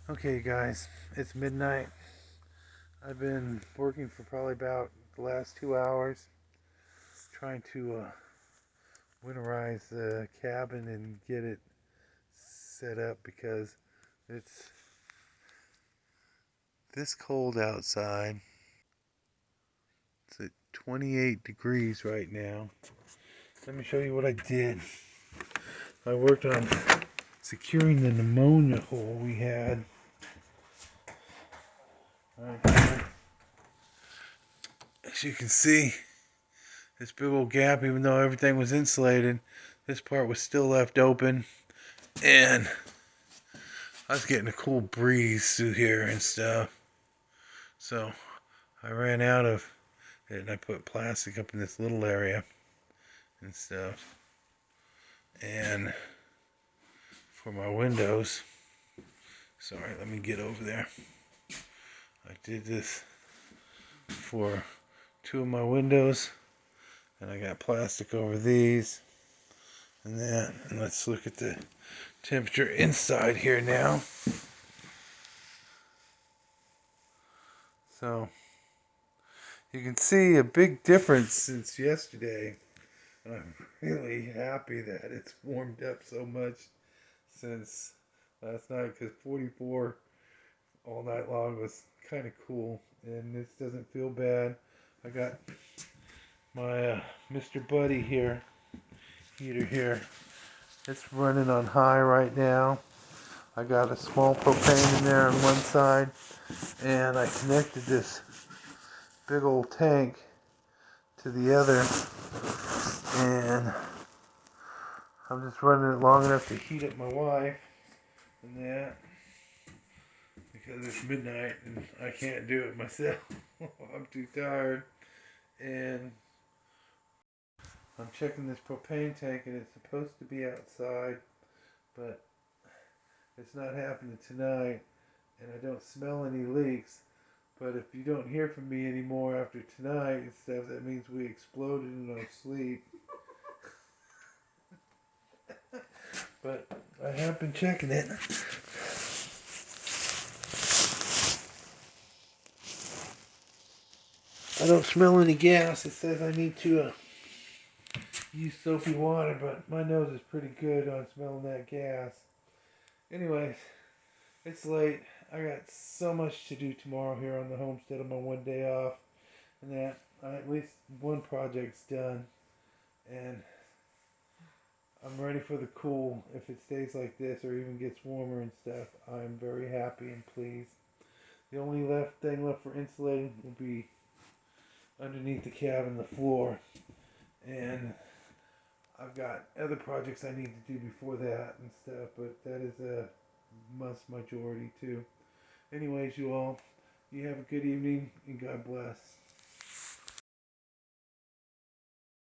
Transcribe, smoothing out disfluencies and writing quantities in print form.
Okay, guys, it's midnight. I've been working for probably about the last 2 hours trying to winterize the cabin and get it set up because it's this cold outside. It's at 28 degrees right now. Let me show you what I did. I worked on securing the pneumonia hole we had right here. As you can see, this big old gap, even though everything was insulated, this part was still left open, and I was getting a cool breeze through here and stuff. So I ran out of it and I put plastic up in this little area and stuff. And for my windows, sorry, let me get over there. I did this for two of my windows, and I got plastic over these and that. And let's look at the temperature inside here now. So you can see a big difference since yesterday. And I'm really happy that it's warmed up so much since last night, because 44 all night long was kind of cool. And this doesn't feel bad. I got my Mr. Buddy here, heater here. It's running on high right now. I got a small propane in there on one side, and I connected this big old tank to the other, and I'm just running it long enough to heat up my wife and that, because it's midnight and I can't do it myself. I'm too tired. And I'm checking this propane tank, and it's supposed to be outside, but it's not happening tonight, and I don't smell any leaks. But if you don't hear from me anymore after tonight and stuff, that means we exploded in our sleep. But I have been checking it. I don't smell any gas. It says I need to use soapy water, but my nose is pretty good on smelling that gas. Anyways, it's late. I got so much to do tomorrow here on the homestead on my one day off, and that at least one project's done, and I'm ready for the cool. If it stays like this or even gets warmer and stuff, I'm very happy and pleased. The only thing left for insulating will be underneath the cabin, the floor, and I've got other projects I need to do before that and stuff, but that is a must majority too. Anyways, you all, you have a good evening and God bless.